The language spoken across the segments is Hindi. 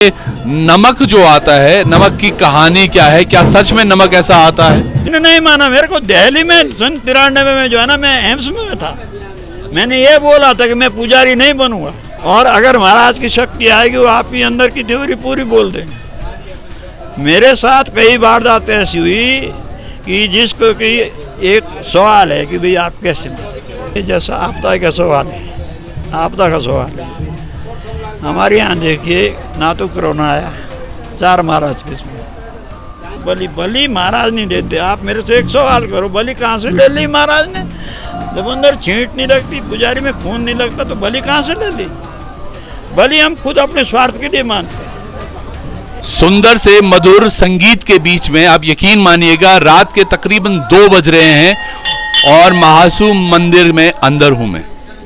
नमक जो आता है, नमक की कहानी क्या है? क्या सच में नमक ऐसा आता है? नहीं माना मेरे को। दिल्ली में सन 93 में जो है ना, मैं एम्स में था। मैंने ये बोला था कि मैं पुजारी नहीं बनूंगा, और अगर महाराज की शक्ति आएगी वो आपकी अंदर की थ्योरी पूरी बोल देंगे। मेरे साथ कई वारदातें ऐसी हुई कि जिसको कि एक सवाल है कि भाई आप कैसे, जैसा आपदा का सवाल है, आपदा का सवाल है। हमारे यहाँ देखिए ना तो कोरोना आया, 4 महाराज किस्म बलि महाराज नहीं देते। आप मेरे से एक सवाल करो, बलि कहाँ से ले ली महाराज ने? जब अंदर छींट नहीं लगती, पुजारी में खून नहीं लगता, तो बलि कहाँ से ले ली? बलि हम खुद अपने स्वार्थ के लिए मानते हैं। सुंदर से मधुर संगीत के बीच में आप यकीन मानिएगा रात के तकरीबन 2 बज रहे हैं और महासू मंदिर में अंदर हूं मैं।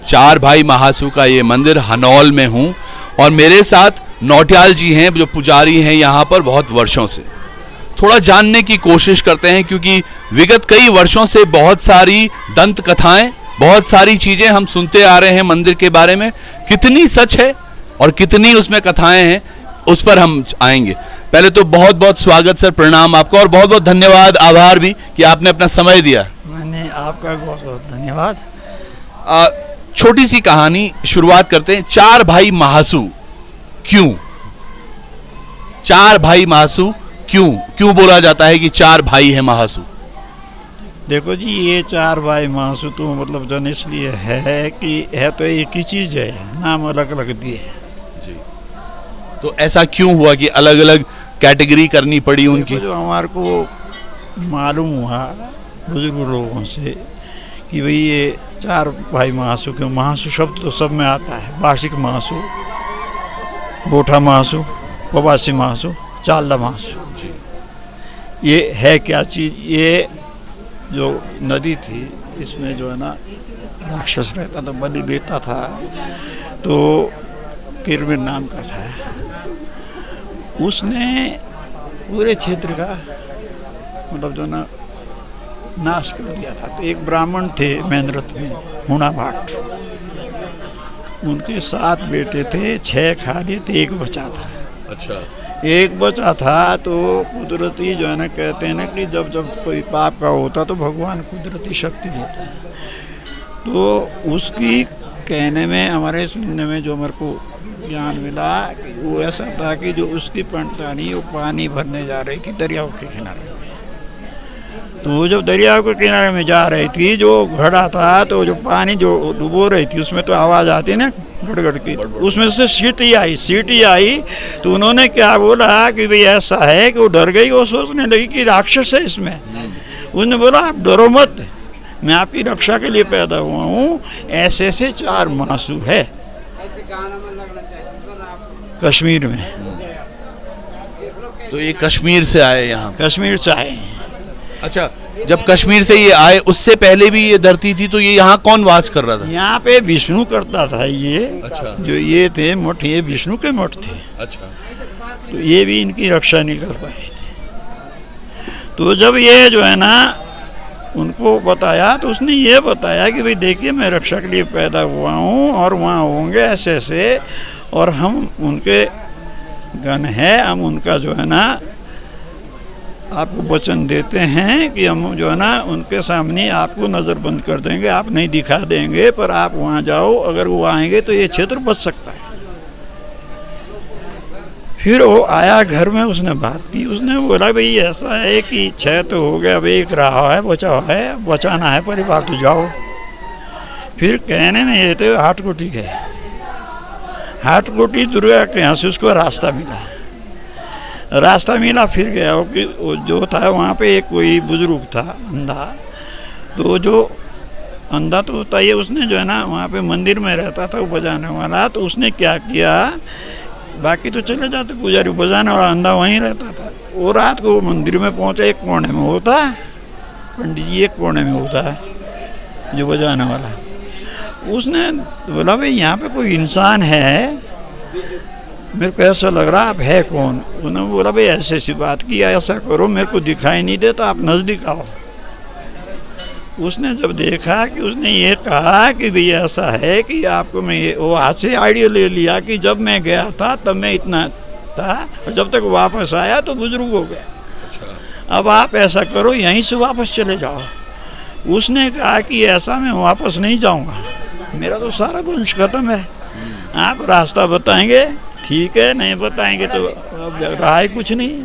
4 भाई महासू का ये मंदिर हनौल में हूं और मेरे साथ नौटियाल जी हैं जो पुजारी हैं यहाँ पर बहुत वर्षों से। थोड़ा जानने की कोशिश करते हैं क्योंकि विगत कई वर्षों से बहुत सारी दंत कथाएं, बहुत सारी चीजें हम सुनते आ रहे हैं मंदिर के बारे में। कितनी सच है और कितनी उसमें कथाएं हैं, उस पर हम आएंगे। पहले तो बहुत बहुत स्वागत सर, प्रणाम आपको, और बहुत बहुत धन्यवाद, आभार भी कि आपने अपना समय दिया। मैंने आपका बहुत बहुत धन्यवाद। छोटी सी कहानी शुरुआत करते हैं। 4 भाई महासू क्यों? 4 भाई महासू क्यों बोला जाता है कि 4 भाई हैं महासू? देखो जी, ये 4 भाई महासू तो मतलब जन इसलिए है कि है तो एक ही चीज है, नाम अलग अलग दिए जी। तो ऐसा क्यों हुआ कि अलग अलग कैटेगरी करनी पड़ी उनकी? जो हमारे को मालूम हुआ बुजुर्ग लोगों से कि भाई ये 4 भाई महासू क्यों। महासू शब्द तो सब में आता है, वार्षिक महासू, बोठा महासू, प्रवासी महासू, चालदा महासू। ये है क्या चीज़? ये जो नदी थी इसमें जो है ना राक्षस रहता था, बलि देता था, तो किरमिर नाम का था। उसने पूरे क्षेत्र का मतलब जो ना नाश कर दिया था। तो एक ब्राह्मण थे मेंद्रत में, हुणा भाट, उनके 7 बेटे थे, 6 खा लिए थे, 1 बचा था। अच्छा। 1 बचा था तो कुदरती जो है ना, कहते हैं ना कि जब कोई पाप का होता तो भगवान कुदरती शक्ति देता है। तो उसकी कहने में, हमारे सुनने में जो मेरे को ज्ञान मिला कि वो ऐसा था कि जो उसकी पंडितानी वो पानी भरने जा रही थी दरियाओं के किनारे में। तो जब दरियाओं के किनारे में जा रही थी, जो घड़ा था, तो जो पानी जो डुबो रही थी उसमें तो आवाज़ आती ना गड़गड़ की, उसमें से सीटी आई। तो उन्होंने क्या बोला कि भाई ऐसा है कि वो डर गई। वो सोचने लगी कि राक्षस है इसमें। उसने बोला आप डरो मत, मैं आपकी रक्षा के लिए पैदा हुआ हूँ। ऐसे 4 महासू है कश्मीर में। तो ये कश्मीर से आए यहाँ? कश्मीर से आए। अच्छा, जब कश्मीर से ये आए, उससे पहले भी ये धरती थी, तो ये यहाँ कौन वास कर रहा था? यहाँ पे विष्णु करता था ये। अच्छा। जो ये थे मठ, ये विष्णु के मठ थे। अच्छा। तो ये भी इनकी रक्षा नहीं कर पाए थे। तो जब ये जो है ना उनको बताया, तो उसने ये बताया कि भाई देखिए मैं रक्षा के लिए पैदा हुआ हूँ और वहाँ होंगे ऐसे, और हम उनके गण हैं, हम उनका जो है ना आपको वचन देते हैं कि हम जो है ना उनके सामने आपको नज़रबंद कर देंगे, आप नहीं दिखा देंगे, पर आप वहाँ जाओ, अगर वो आएंगे तो ये क्षेत्र बच सकता है। फिर वो आया घर में, उसने बात की। उसने बोला भाई ऐसा है कि 6 तो हो गया, अब 1 रहा है, बचा है, बचाना है परिवार, तो जाओ। फिर कहने में ये थे हाटकोटी गए। हाटकोटी दुर्गा के यहाँ से उसको रास्ता मिला। फिर गया कि जो था वहाँ पे एक कोई बुजुर्ग था अंधा। तो जो अंधा तो होता है, उसने जो है ना वहाँ पे मंदिर में रहता था वो बजाने वाला। तो उसने क्या किया, बाकी तो चले जाते पुजारी, बजाने वाला अंधा वहीं रहता था। वो रात को मंदिर में पहुँचा, एक कोने में होता है पंडित जी, एक कोने में होता है जो बजाने वाला। उसने बोला भाई यहाँ पे कोई इंसान है, मेरे को ऐसा लग रहा आप है कौन? उन्होंने बोला भाई ऐसी बात की, ऐसा करो मेरे को दिखाई नहीं देता, आप नज़दीक आओ। उसने जब देखा कि उसने ये कहा कि भाई ऐसा है कि आपको मैं ये, वो हाथ से आइडिया ले लिया कि जब मैं गया था तब मैं इतना था, और जब तक वापस आया तो बुजुर्ग हो गया। अब आप ऐसा करो, यहीं से वापस चले जाओ। उसने कहा कि ऐसा मैं वापस नहीं जाऊंगा, मेरा तो सारा वंश खत्म है, आप रास्ता बताएंगे ठीक है, नहीं बताएंगे तो अब रहा ही कुछ नहीं।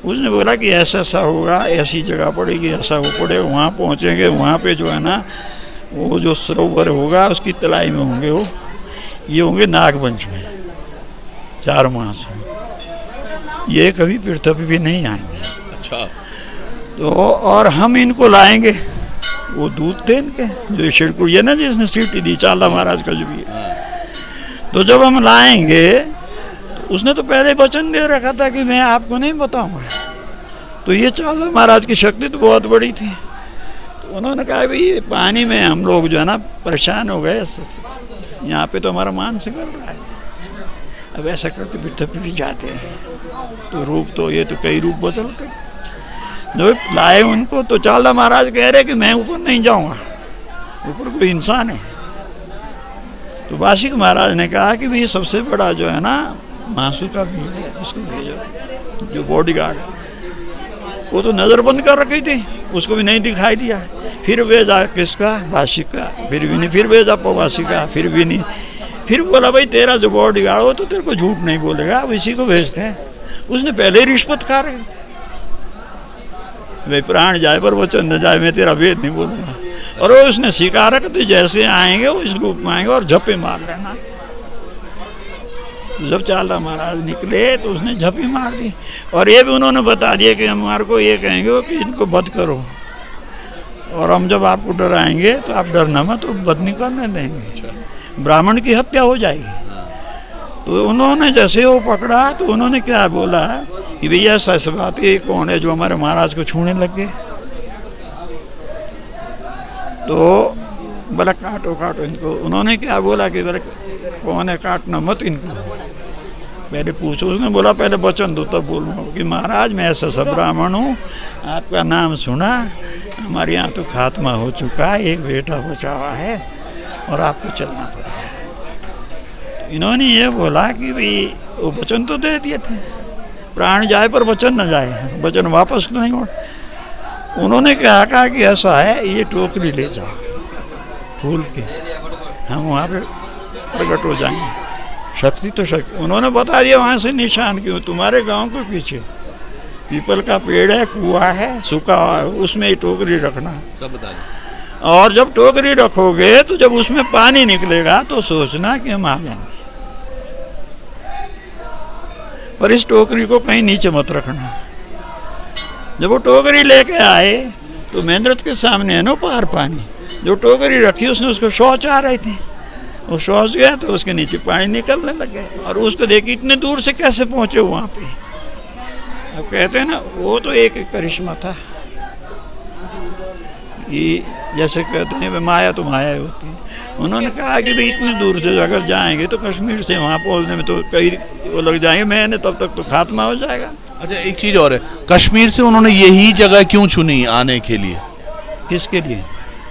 उसने बोला कि ऐसा ऐसा होगा, ऐसी जगह पड़ेगी, ऐसा वो पड़ेगा, वहाँ पहुँचेंगे, वहाँ पे जो है ना वो जो सरोवर होगा उसकी तलाई में होंगे, वो ये होंगे नागवंश में 4 मास में, ये कभी पृथ्वी भी नहीं आएंगे। अच्छा। तो और हम इनको लाएंगे, वो दूध थे इनके जो शिरकुड़िया ना जिसने सीटी दी चालदा महाराज का जो भी है। तो जब हम लाएंगे तो उसने तो पहले वचन दे रखा था कि मैं आपको नहीं बताऊंगा। तो ये चालदा महाराज की शक्ति तो बहुत बड़ी थी। तो उन्होंने कहा भाई पानी में हम लोग जो है ना परेशान हो गए, यहाँ पे तो हमारा मान से कर रहा है, अब ऐसा करते पृथ्वी भी जाते हैं। तो रूप तो ये तो कई रूप बदल कर जब लाए उनको, तो चालदा महाराज कह रहे कि मैं ऊपर नहीं जाऊंगा, ऊपर कोई इंसान है। तो वासिक महाराज ने कहा कि भाई सबसे बड़ा जो है ना मासू का भीड़ है, उसको भेजो, जो बॉडीगार्ड है। वो तो नज़र बंद कर रखी थी, उसको भी नहीं दिखाई दिया। फिर भेजा किसका, वासिक का, फिर भी नहीं, फिर भेजा वासिक का, फिर भी नहीं। फिर बोला भाई तेरा जो बॉडीगार्ड हो तो तेरे को झूठ नहीं बोलेगा, अब इसी को भेजते हैं। उसने पहले ही रिश्वत खा रहे थे, भाई प्राण जाए पर वचन न जाए, मैं तेरा वेद नहीं बोलूँगा। और वो उसने सिखा रखा तो जैसे आएंगे वो इस रूप में आएंगे और झप्पे मार लेना। तो जब चालदा महाराज निकले तो उसने झप्पी मार दी, और ये भी उन्होंने बता दिया कि हमारे को ये कहेंगे कि इनको बद करो, और हम जब आपको डराएंगे तो आप डरना मत, तो बद नहीं करने देंगे, ब्राह्मण की हत्या हो जाएगी। तो उन्होंने जैसे वो पकड़ा तो उन्होंने क्या बोला कि भैया सच बात ये कौन है जो हमारे महाराज को छूने लग गए। तो बोला काटो काटो इनको। उन्होंने क्या बोला कि बोले कौन है, काटना मत इनको, पहले पूछो। उसने बोला पहले वचन दो तब बोलूँगा कि महाराज मैं ऐसा सब ब्राह्मण हूँ, आपका नाम सुना, हमारे यहाँ तो खात्मा हो चुका है, एक बेटा बचा हुआ है और आपको चलना पड़ेगा। इन्होंने ये बोला कि भाई वो वचन तो दे दिए थे, प्राण जाए पर वचन न जाए, वचन वापस नहीं हो। उन्होंने क्या कहा कि ऐसा है, ये टोकरी ले जाओ फूल के, हम वहाँ पे प्रकट हो जाएंगे। शक्ति तो शक्ति, उन्होंने बता दिया वहाँ से निशान क्यों, तुम्हारे गांव के पीछे पीपल का पेड़ है, कुआं है, सूखा है, उसमें ये टोकरी रखना सब बता दिया। और जब टोकरी रखोगे तो जब उसमें पानी निकलेगा तो सोचना कि हम आ जाएंगे, पर इस टोकरी को कहीं नीचे मत रखना। जब वो टोकरी लेके आए तो महेंद्र के सामने है ना पार पानी, जो टोकरी रखी उसने उसको शौच आ रही थी, वो शौच गया तो उसके नीचे पानी निकलने लगे, और उसको देखिए इतने दूर से कैसे पहुंचे वहाँ पे। अब कहते हैं ना वो तो एक करिश्मा था, ये जैसे कहते हैं माया तो माया होती है। उन्होंने कहा कि भाई इतनी दूर से अगर जाएंगे तो कश्मीर से वहाँ पहुँचने में तो कई वो लग जाएंगे महीने, तब तक तो खात्मा हो जाएगा। अच्छा एक चीज़ और है, कश्मीर से उन्होंने यही जगह क्यों चुनी आने के लिए? किसके लिए?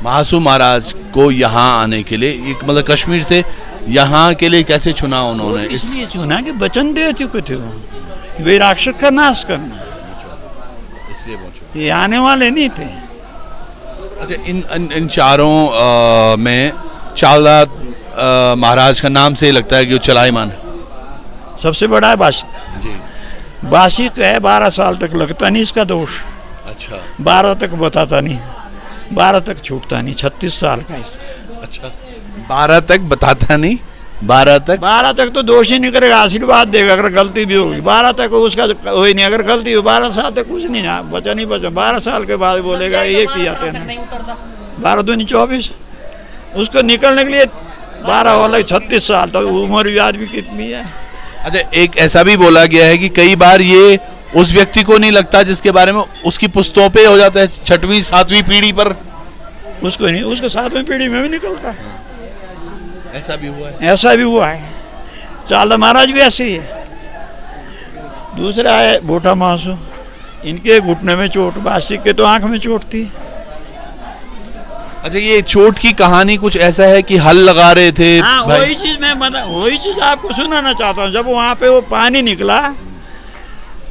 महासू महाराज को यहाँ आने के लिए, एक मतलब कश्मीर से यहाँ के लिए कैसे चुना उन्होंने? इसलिए चुना कि वचन दे चुके थे वो कि भाई राक्षस का नाश करना, इसलिए पहुंचे, ये आने वाले नहीं थे। अच्छा इन चारों में चालदा महाराज का नाम से ही लगता है कि वो चलायमान है। सबसे बड़ा है वासिक जी, वासिक है, 12 साल तक लगता नहीं इसका दोष। अच्छा 12 तक बताता नहीं, 12 तक छूटता नहीं, 36 साल का इसका। अच्छा 12 तक बताता नहीं, 12 तक तो दोष ही नहीं करेगा, आशीर्वाद देगा अगर गलती भी होगी। 12 तक उसका वही नहीं, अगर गलती हो 12 साल तक कुछ नहीं, बचा नहीं बचा, 12 साल के बाद बोलेगा ये किया तेने, 12 दूनी 24, उसको निकलने के लिए 12 वाला 36 साल तक उम्र याद भी कितनी है। अच्छा एक ऐसा भी बोला गया है कि कई बार ये उस व्यक्ति को नहीं लगता जिसके बारे में उसकी पुस्तों पे हो जाता है, 6वीं 7वीं पीढ़ी पर उसको नहीं, उसको 7वीं पीढ़ी में भी निकलता है। ऐसा भी हुआ है? ऐसा भी हुआ है, चालदा महाराज भी ऐसे ही है। दूसरा है बोटा महासू, इनके घुटने में चोट, वासिक के तो आंख में चोट थी, अच्छा, ये चोट की कहानी कुछ ऐसा है कि हल लगा रहे थे? हाँ, वही चीज आपको सुनाना चाहता हूँ। जब वहाँ पे वो पानी निकला,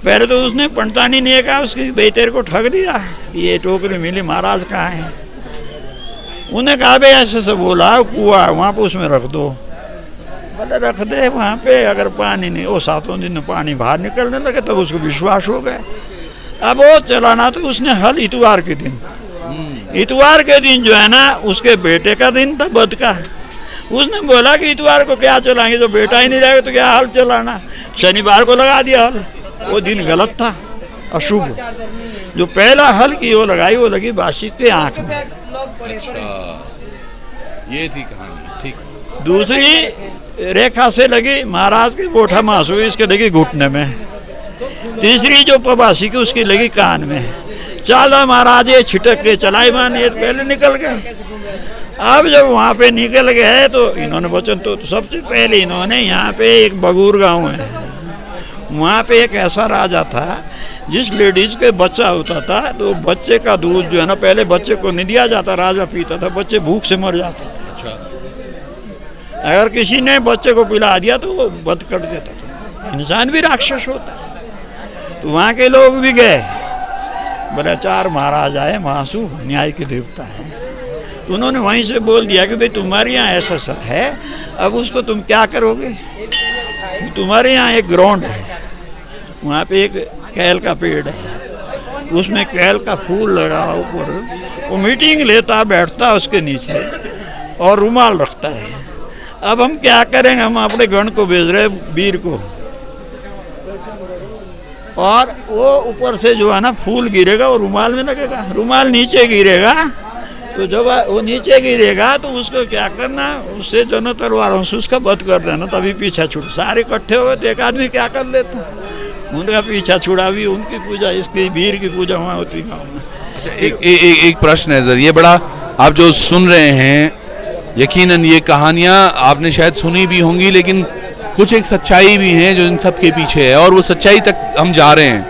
पहले तो उसने पंतानी ने कहा उसकी बेटेर को ठग दिया कि ये टोकरी मिली, महाराज कहाँ है। उन्हें कहा भाई ऐसे से बोला, कुआ वहाँ पे उसमें रख दो। बोले रख दे वहाँ पे, अगर पानी नहीं, वो 7 दिन में पानी बाहर निकलने लगे तब उसको विश्वास हो गया। अब वो चलाना तो उसने हल इतवार के दिन, इतवार के दिन जो है ना उसके बेटे का दिन था, बद का। उसने बोला कि इतवार को क्या चलाएंगे, जो बेटा ही नहीं रहेगा तो क्या हल चलाना। शनिवार को लगा दिया हल। वो दिन गलत था, अशुभ। जो पहला हल की वो लगाई, वो लगी बादशाह के आंख में। ये थी कहानी, ठीक। दूसरी रेखा से लगी महाराज के गोठा मासू, इसके लगी घुटने में। तीसरी जो प्रवासी की उसकी लगी कान में। चाला महाराज ये छिटक के चलाई मान, ये पहले निकल गए। अब जब वहाँ पे निकल गए तो इन्होंने वचन तो सबसे पहले इन्होंने, यहाँ पे एक बगूर गांव है, वहाँ पे एक ऐसा राजा था जिस लेडीज के बच्चा होता था तो बच्चे का दूध जो है ना, पहले बच्चे को नहीं दिया जाता, राजा पीता था, बच्चे भूख से मर जाते थे। अच्छा। अगर किसी ने बच्चे को पिला दिया तो वो वध कर देता था। इंसान भी राक्षस होता है। तो वहाँ के लोग भी गए, बोले 4 महाराज आए, महासू न्याय के देवता है। तो उन्होंने वहीं से बोल दिया कि भाई तुम्हारे यहाँ ऐसा सा है, अब उसको तुम क्या करोगे। तुम्हारे यहाँ एक ग्राउंड है, वहाँ पे एक कैल का पेड़ है, उसमें कैल का फूल लगा ऊपर। वो मीटिंग लेता बैठता उसके नीचे और रुमाल रखता है। अब हम क्या करेंगे, हम अपने गण को भेज रहे वीर को, और वो ऊपर से जो है ना फूल गिरेगा, वो रुमाल में लगेगा, रुमाल नीचे गिरेगा। तो जब वो नीचे गिरेगा तो उसको क्या करना, उससे दोनों तलवारों से उसका वध कर देना, तभी पीछा छुड़। सारे इकट्ठे हो गए तो एक आदमी क्या कर लेता, उनका पीछा छुड़ा भी, उनकी पूजा, इसकी वीर की पूजा वहाँ होती गाँव में। अच्छा, एक प्रश्न है सर, ये बड़ा, आप जो सुन रहे हैं यकीनन ये कहानियाँ आपने शायद सुनी भी होंगी, लेकिन कुछ एक सच्चाई भी है जो इन सब के पीछे है, और वो सच्चाई तक हम जा रहे हैं।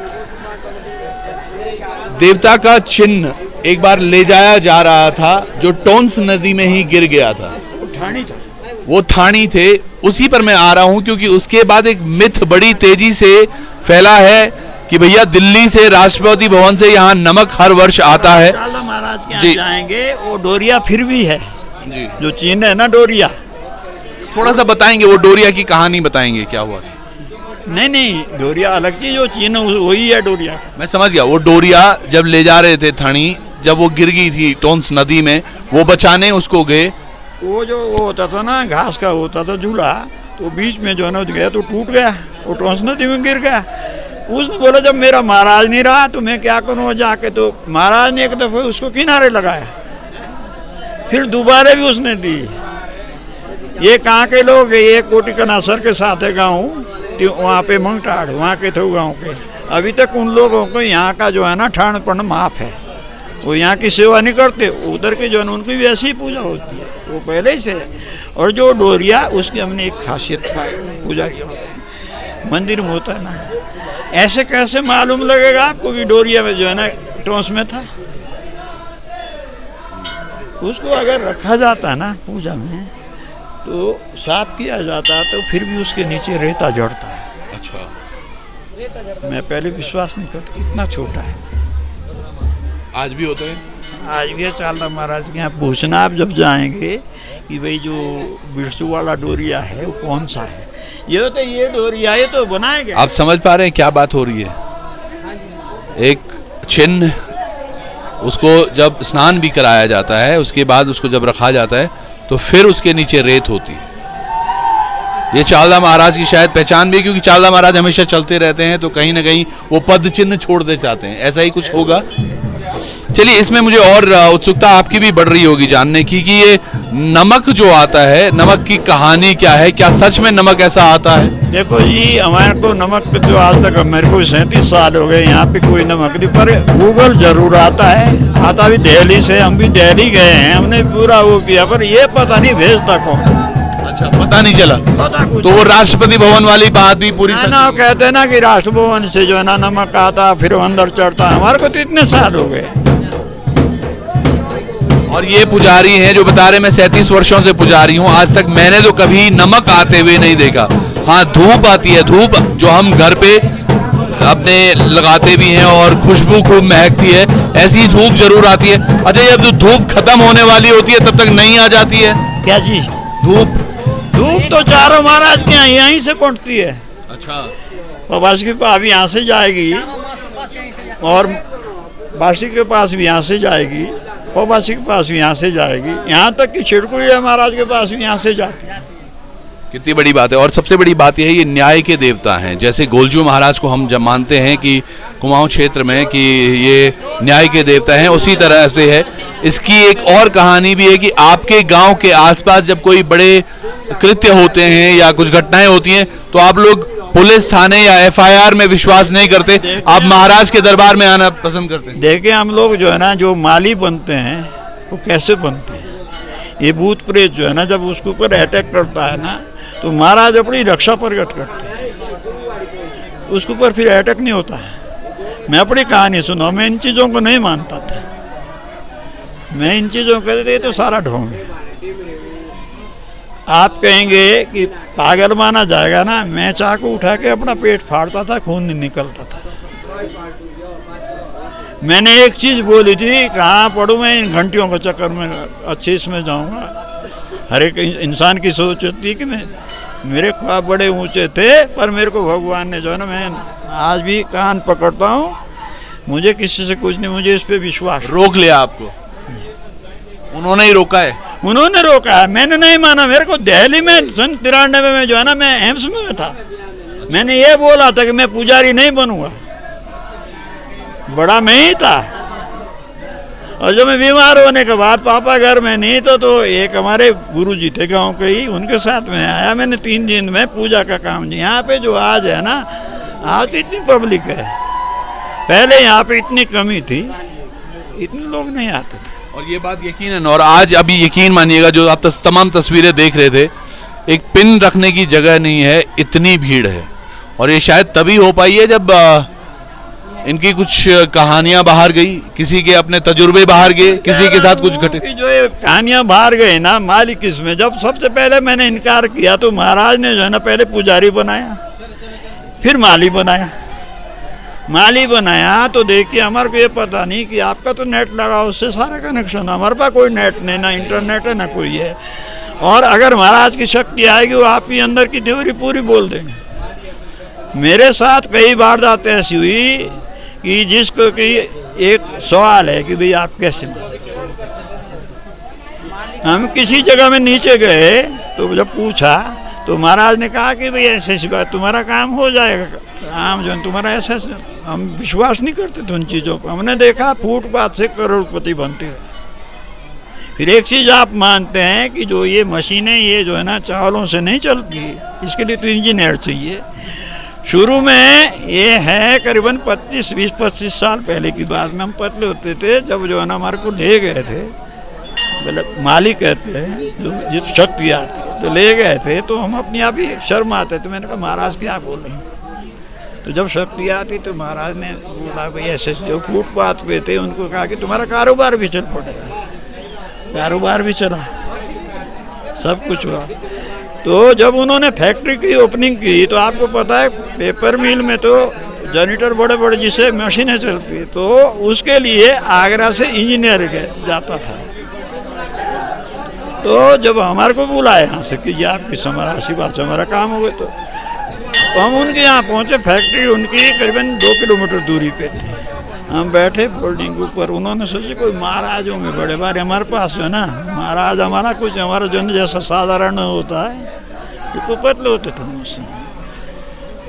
देवता का चिन्ह एक बार ले जाया जा रहा था, जो टोंस नदी में ही गिर गया था। वो थानी थे, उसी पर मैं आ रहा हूं, क्योंकि उसके बाद एक मिथ बड़ी तेजी से फैला है कि भैया दिल्ली से, राष्ट्रपति भवन से यहाँ नमक हर वर्ष आता है। महाराज के यहाँ जाएंगे, वो डोरिया फिर भी है जी, जो चिन्ह है ना डोरिया। थोड़ा सा बताएंगे, वो डोरिया की कहानी बताएंगे, क्या हुआ? नहीं, डोरिया अलग चीज, वो चिन्ह वही है डोरिया। मैं समझ गया। वो डोरिया जब ले जा रहे थे थानी, जब वो गिर गई थी टोंस नदी में, वो बचाने उसको गए। वो जो वो होता था ना, घास का होता था झूला, तो बीच में जो है ना गया तो टूट गया, वो टोंस नदी में गिर गया। उसने बोला जब मेरा महाराज नहीं रहा तो मैं क्या करूँ जाके। तो महाराज ने एक दफे उसको किनारे लगाया, फिर दोबारा भी उसने दी। ये कहाँ के लोग, ये कोटी कनासर के साथ है गाँव, वहाँ पे मंगटाड़, वहाँ के थे गाँव के। अभी तक उन लोगों को यहाँ का जो है ना ठाणपन माफ है, वो यहाँ की सेवा नहीं करते। उधर के जो है उनकी भी ऐसी पूजा होती है, वो पहले ही से। और जो डोरिया, उसकी हमने एक खासियत पूजा की मंदिर में होता है ना, ऐसे कैसे मालूम लगेगा आपको कि डोरिया में जो है ना टोंस में था। उसको अगर रखा जाता ना पूजा में तो साफ किया जाता, तो फिर भी उसके नीचे रेता जड़ता है। अच्छा, मैं पहले विश्वास नहीं करता, इतना छोटा है। आज भी होते हैं, आज भी चालना महाराज के यहाँ पूछना आप जब जाएंगे कि भाई जो बिरसू वाला डोरिया है वो कौन सा है। ये तो ये डोरिया ये तो बनाए गए। आप समझ पा रहे हैं क्या बात हो रही है? एक चिन्ह, उसको जब स्नान भी कराया जाता है, उसके बाद उसको जब रखा जाता है तो फिर उसके नीचे रेत होती है। ये चालदा महाराज की शायद पहचान भी, क्योंकि चालदा महाराज हमेशा चलते रहते हैं, तो कहीं ना कहीं वो पद चिन्ह छोड़ दे जाते हैं, ऐसा ही कुछ होगा। चलिए, इसमें मुझे और उत्सुकता आपकी भी बढ़ रही होगी जानने की कि ये नमक जो आता है, नमक की कहानी क्या है? क्या सच में नमक ऐसा आता है? देखो जी, हमारे को नमक पे तो आज तक मेरे को 37 साल हो गए, यहाँ पे कोई नमक नहीं, पर गूगल जरूर आता है। आता भी दिल्ली से, हम भी दिल्ली गए हैं, हमने पूरा वो किया, पर ये पता नहीं भेजता कौन। अच्छा, पता नहीं चला। तो वो राष्ट्रपति भवन वाली बात भी पूरी ना, कहते हैं ना कि राष्ट्रभवन से जो है ना नमक आता फिर अंदर चढ़ता। हमारे को तो इतने साल हो गए, और ये पुजारी हैं जो बता रहे मैं 37 वर्षों से पुजारी हूँ, आज तक मैंने तो कभी नमक आते हुए नहीं देखा। हाँ, धूप आती है, धूप जो हम घर पे अपने लगाते भी हैं और खुशबू खूब महकती है, ऐसी धूप जरूर आती है। अच्छा, जब धूप खत्म होने वाली होती है तब तक नहीं आ जाती है क्या चीज? धूप? धूप तो चारों महाराज के यहाँ यहीं से पहुंचती है। अच्छा, और बासी के पास भी यहाँ से जाएगी, और बासी के पास भी यहाँ से जाएगी, और बासी के पास भी यहाँ से जाएगी, यहाँ तक कि छिड़कुड़िया महाराज के पास भी यहाँ से जाती है। कितनी बड़ी बात है। और सबसे बड़ी बात यह है, ये न्याय के देवता हैं। जैसे गोलजू महाराज को हम जब मानते हैं कि कुमाऊं क्षेत्र में कि ये न्याय के देवता हैं, उसी तरह से है। इसकी एक और कहानी भी है कि आपके गांव के आसपास जब कोई बड़े कृत्य होते हैं या कुछ घटनाएं होती हैं तो आप लोग पुलिस थाने या एफआईआर में विश्वास नहीं करते, आप महाराज के दरबार में आना पसंद करते हैं। देखिए, हम लोग जो है ना, जो माली बनते हैं वो कैसे बनते हैं, ये भूत प्रेत जो है ना, जब उसके ऊपर अटैक करता है ना, तो महाराज अपनी रक्षा प्रकट करते हैं, उसके ऊपर फिर अटैक नहीं होता है। मैं अपनी कहानी सुनो, मैं इन चीज़ों को नहीं मानता था, मैं इन चीज़ों को कहते थे तो सारा ढोंग है। आप कहेंगे कि पागल माना जाएगा ना, मैं चाकू उठा के अपना पेट फाड़ता था, खून नहीं निकलता था। मैंने एक चीज़ बोली थी, कहाँ पढ़ूँ मैं इन घंटियों के चक्कर में, अच्छे इसमें जाऊँगा। हर एक इंसान की सोच होती है कि मेरे ख्वाब बड़े ऊंचे थे, पर मेरे को भगवान ने जो है ना, मैं आज भी कान पकड़ता हूँ, मुझे किसी से कुछ नहीं, मुझे इस पे विश्वास। रोक लिया आपको? उन्होंने ही रोका है? उन्होंने रोका है, मैंने नहीं माना। मेरे को दिल्ली में सन 93 में जो है ना, मैं एम्स में था, मैंने ये बोला था कि मैं पुजारी नहीं बनूंगा, बड़ा मैं ही था। और जब मैं बीमार होने के बाद पापा घर में नहीं तो एक हमारे गुरुजी थे गांव के ही, उनके साथ में आया। मैंने 3 दिन में पूजा का काम किया। यहाँ पे जो आज है ना, आज तो इतनी पब्लिक है, पहले यहाँ पे इतनी कमी थी, इतने लोग नहीं आते थे। और ये बात यकीनन, और आज अभी यकीन मानिएगा, जो आप तमाम तस्वीरें देख रहे थे, एक पिन रखने की जगह नहीं है, इतनी भीड़ है। और ये शायद तभी हो पाई है जब इनकी कुछ कहानियां बाहर गई, किसी के अपने तजुर्बे बाहर गए, किसी के साथ कुछ घटे। जो ये कहानियां बाहर गए ना, मालिक इसमें, जब सबसे पहले मैंने इनकार किया तो महाराज ने जो है ना, पहले पुजारी बनाया, फिर माली बनाया। माली बनाया तो देखिए, हमारे को ये पता नहीं कि आपका तो नेट लगा, उससे सारा कनेक्शन, हमारे पास कोई नेट नहीं, ना इंटरनेट है ना कोई है। और अगर महाराज की शक्ति आएगी, वो आप ही अंदर की थ्योरी पूरी बोल देंगे। मेरे साथ कई वारदात ऐसी हुई कि जिसको कि एक सवाल है कि भाई आप कैसे मानते। हम किसी जगह में नीचे गए तो जब पूछा तो महाराज ने कहा कि भाई ऐसे ऐसी बात, तुम्हारा काम हो जाएगा, काम जो तुम्हारा ऐसा। हम विश्वास नहीं करते थे उन चीज़ों पर। हमने देखा फुटपाथ से करोड़पति बनते हैं। फिर एक चीज़ आप मानते हैं कि जो ये मशीनें, ये जो है ना, चावलों से नहीं चलती, इसके लिए तो इंजीनियर चाहिए। शुरू में ये है करीबन 20-25 साल पहले की बात में, हम पतले होते थे, जब जो है ना हमारे को ले गए थे, मतलब मालिक कहते हैं जो जिस शक्ति आती है, तो ले गए थे, तो हम अपने आप ही शर्म आते थे। मैंने कहा महाराज क्या बोल रहे हैं, तो जब शक्ति आती तो महाराज ने बोला भाई ऐसे जो फुटपाथ पे थे उनको कहा कि तुम्हारा कारोबार भी चल पड़ेगा। कारोबार भी चला, सब कुछ हुआ। तो जब उन्होंने फैक्ट्री की ओपनिंग की तो आपको पता है पेपर मिल में तो जनरेटर बड़े बड़े जिससे मशीनें चलती है, तो उसके लिए आगरा से इंजीनियर जाता था। तो जब हमारे को बुलाया यहाँ से कि ये आपकी समारासी बात से हमारा काम हो गया, तो हम उनके यहाँ पहुँचे। फैक्ट्री उनकी करीबन 2 किलोमीटर दूरी पे थी। हम बैठे बिल्डिंग के ऊपर, उन्होंने सोचे कोई महाराज होंगे बड़े बारे हमारे पास है ना, महाराज हमारा कुछ हमारा जन जैसा साधारण होता है, तो पतले होते थे मुझसे।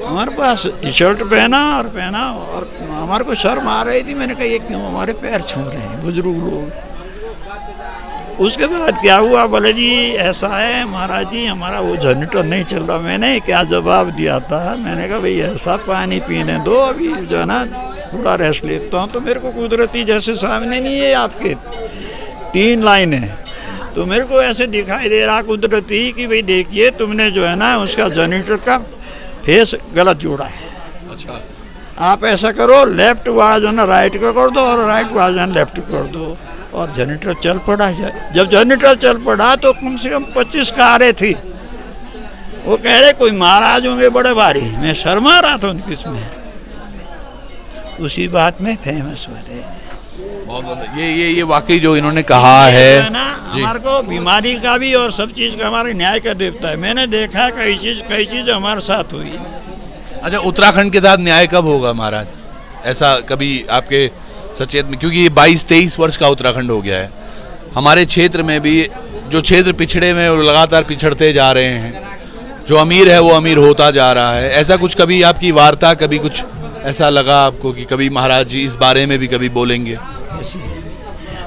हमारे पास टी शर्ट पहना और हमारे को शर्म आ रही थी। मैंने कहा ये क्यों हमारे पैर छू रहे हैं बुजुर्ग लोग। उसके बाद क्या हुआ, बोले जी ऐसा है महाराज जी, हमारा वो जनरेटर नहीं चल रहा। मैंने क्या जवाब दिया था, मैंने कहा भाई ऐसा पानी पीने दो, अभी जो है ना थोड़ा रेस्ट लेता हूँ। तो मेरे को कुदरती जैसे सामने नहीं है आपके 3 लाइनें, तो मेरे को ऐसे दिखाई दे रहा कुदरती कि भाई देखिए तुमने जो है ना उसका जनरेटर का फेस गलत जोड़ा है। अच्छा, आप ऐसा करो, लेफ्ट वाला जो है ना राइट का कर दो और राइट वाला जो है लेफ्ट कर दो। और जनरेटर चल पड़ा। जब जनरेटर चल पड़ा तो कम से कम 25 कारें थी। वो कह रहे कोई महाराज होंगे बड़े भारी, मैं शर्मा रहा था उनकी इसमें, उसी बात में फेमस हुए थे। बहुत ये वाकई जो इन्होंने कहा है ना, हमारे को बीमारी का भी और सब चीज़ का हमारे न्याय का देवता है। मैंने देखा कई चीज़ हमारे साथ हुई। अच्छा, उत्तराखंड के साथ न्याय कब होगा महाराज? ऐसा कभी आपके सचेत में, क्योंकि ये 22-23 वर्ष का उत्तराखंड हो गया है, हमारे क्षेत्र में भी जो क्षेत्र पिछड़े हुए और लगातार पिछड़ते जा रहे हैं, जो अमीर है वो अमीर होता जा रहा है। ऐसा कुछ कभी आपकी वार्ता, कभी कुछ ऐसा लगा आपको कि कभी महाराज जी इस बारे में भी कभी बोलेंगे?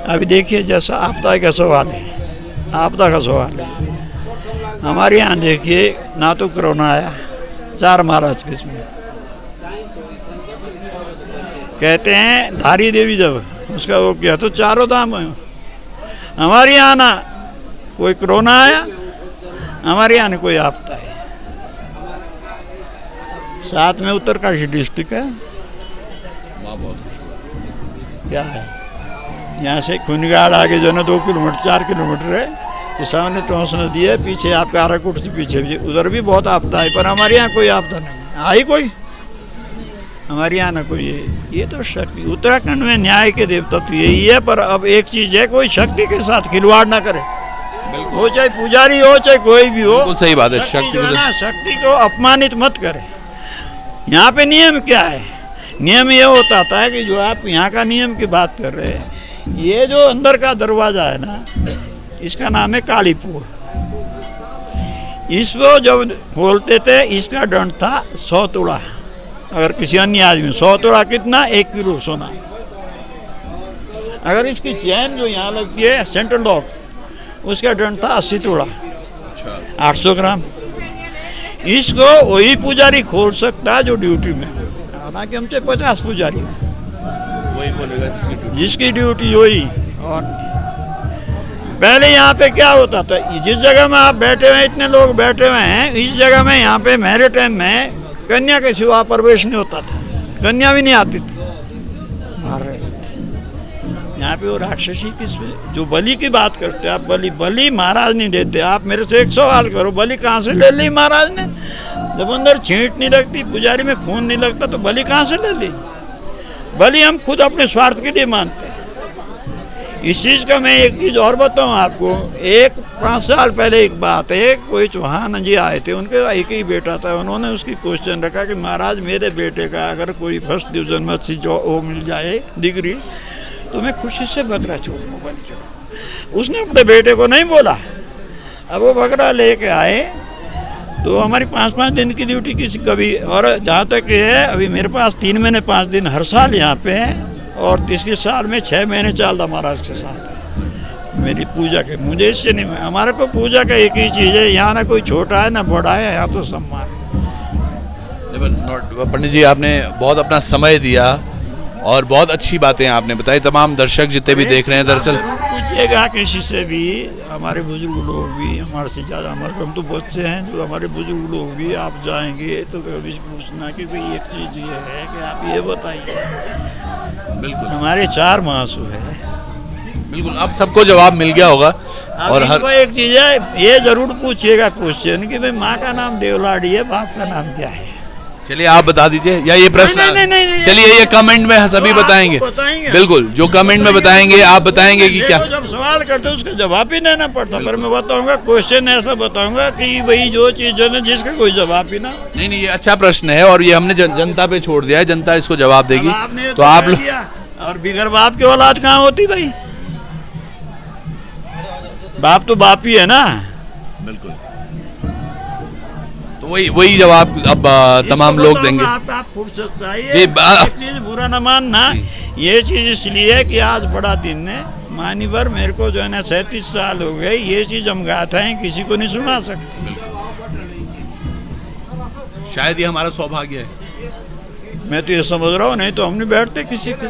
अभी देखिए, जैसा आपदा का सवाल है, आपदा का सवाल है, हमारे यहाँ देखिए ना तो कोरोना आया, 4 महाराज के इसमें कहते हैं धारी देवी जब उसका वो किया तो 4 धाम है। हमारे यहाँ ना कोई कोरोना आया, हमारे यहाँ कोई आपदा है। साथ में उत्तरकाशी डिस्ट्रिक्ट है, क्या है, यहाँ से खुनगाड़ आगे जो है ना 2 किलोमीटर 4 किलोमीटर है, ये सामने टोंस नदी है, पीछे आपका आराकुट से पीछे भी, उधर भी बहुत आपदा है, पर हमारे यहाँ कोई आपदा नहीं है। आई कोई हमारे यहाँ ना कोई ये तो शक्ति, उत्तराखंड में न्याय के देवता तो यही है। पर अब एक चीज़ है, कोई शक्ति के साथ खिलवाड़ ना करे, वो चाहे पुजारी हो चाहे कोई भी हो। सही बात है, शक्ति को अपमानित मत करे। यहाँ पे नियम क्या है? नियम ये होता था कि जो आप यहाँ का नियम की बात कर रहे हैं, ये जो अंदर का दरवाजा है ना, इसका नाम है कालीपुर। इसको जब खोलते थे, इसका दंड था 100 तोड़ा। अगर किसी अन्य आदमी 100 तोड़ा कितना, 1 किलो सोना। अगर इसकी चैन जो यहाँ लगती है सेंट्रल लॉक, उसका दंड था 80 तोड़ा, 800 ग्राम। इसको वही पुजारी खोल सकता है जो ड्यूटी में, हालांकि हमसे 50 पुजारी वही खोलेगा जिसकी ड्यूटी वही। और पहले यहाँ पे क्या होता था, जिस जगह में आप बैठे हुए हैं, इतने लोग बैठे हुए हैं, इस जगह में यहाँ पे मेरे टाइम में कन्या के सिवा प्रवेश नहीं होता था, कन्या भी नहीं आती थी, बाहर रहते थे। यहाँ पे वो राक्षसी किसमें जो बलि की बात करते हैं आप, बलि महाराज नहीं देते। आप मेरे से एक सवाल करो, बलि कहाँ से ले ली महाराज ने? जब अंदर छींट नहीं लगती, पुजारी में खून नहीं लगता, तो बलि कहाँ से ले ली? बलि हम खुद अपने स्वार्थ के लिए मानते हैं। इस चीज़ का मैं एक चीज़ और बताऊँ आपको। 5 साल पहले एक बात है, कोई चौहान जी आए थे, उनके एक ही बेटा था। उन्होंने उसकी क्वेश्चन रखा कि महाराज मेरे बेटे का अगर कोई फर्स्ट डिवीजन में अच्छी वो मिल जाए डिग्री, तो मैं खुशी से बकरा छोड़ूँ, बन चलो। उसने अपने बेटे को नहीं बोला। अब वो बकरा लेके आए तो हमारी 5-5 दिन की ड्यूटी किसी कभी, और जहाँ तक ये है अभी मेरे पास 3 महीने 5 दिन हर साल यहाँ पे हैं, और तीसरे साल में 6 महीने चालदा महाराज के साथ है मेरी पूजा के। मुझे इससे नहीं, हमारे को पूजा का एक ही चीज़ है, यहाँ ना कोई छोटा है ना बड़ा है, यहाँ तो सम्मान। पंडित जी, आपने बहुत अपना समय दिया और बहुत अच्छी बातें आपने बताई। तमाम दर्शक जितने भी देख रहे हैं, दरअसल पूछिएगा किसी से भी, हमारे बुजुर्ग लोग भी हमारे से ज़्यादा, हमारे हम तो बच्चे हैं, जो हमारे बुजुर्ग लोग भी, आप जाएंगे तो कभी पूछना कि भाई एक चीज़ ये है कि आप ये बताइए। बिल्कुल, हमारे 4 महासु है। बिल्कुल, अब सबको जवाब मिल गया होगा। और हर एक चीज़ है, ये जरूर पूछिएगा क्वेश्चन कि भाई माँ का नाम देवलाड़ी है, बाप का नाम क्या है? चलिए आप बता दीजिए, या ये प्रश्न नहीं, चलिए ये कमेंट में सभी बताएंगे। बिल्कुल, जो कमेंट में बताएंगे आप बताएंगे कि क्या। जब सवाल करते उसका जवाब ही देना पड़ता, पर मैं बताऊंगा क्वेश्चन ऐसा बताऊंगा कि भाई जो चीज है ना जिसका कोई जवाब ही ना। नहीं, ये अच्छा प्रश्न है और ये हमने जनता पे छोड़ दिया है, जनता इसको जवाब देगी। तो आप और बिगर बाप की औलाद कहाँ होती भाई? बाप तो बाप ही है ना। बिल्कुल, तो वही जवाब अब तमाम लोग देंगे। आप फुर्सत चाहिए, चीज बुरा न मानना। ये चीज इसलिए है कि आज बड़ा दिन है, मानी भर मेरे को जो है ना 37 साल हो गए, ये चीज हम गाथाएं किसी को नहीं सुना सकते। शायद ये हमारा सौभाग्य है, मैं तो ये समझ रहा हूँ, नहीं तो हम नहीं बैठते किसी के।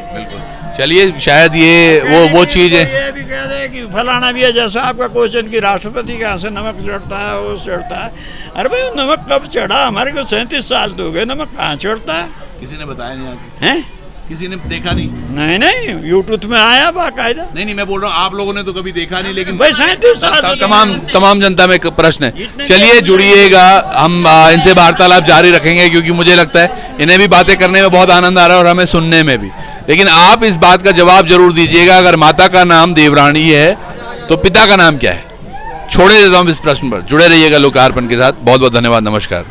बिल्कुल, चलिए शायद ये वो चीज है। ये भी कह रहे कि फलाना भी है, जैसा आपका क्वेश्चन कि राष्ट्रपति के यहाँ से नमक चढ़ता है, वो चढ़ता है। अरे भाई नमक कब चढ़ा? हमारे को 37 साल तो हो गए, नमक कहाँ चढ़ता है? किसी ने बताया नहीं है? किसी ने देखा नहीं? नहीं यूट्यूब में आया बाकायदा। नहीं, मैं बोल रहा हूँ आप लोगों ने तो कभी देखा नहीं, लेकिन भाई 37 साल तमाम जनता में एक प्रश्न है। चलिए जुड़िएगा, हम इनसे वार्तालाप जारी रखेंगे, क्योंकि मुझे लगता है इन्हें भी बातें करने में बहुत आनंद आ रहा है और हमें सुनने में भी। लेकिन आप इस बात का जवाब जरूर दीजिएगा, अगर माता का नाम देवरानी है तो पिता का नाम क्या है? छोड़े देता हूँ इस प्रश्न पर। जुड़े रहिएगा लोकार्पण के साथ। बहुत बहुत धन्यवाद, नमस्कार।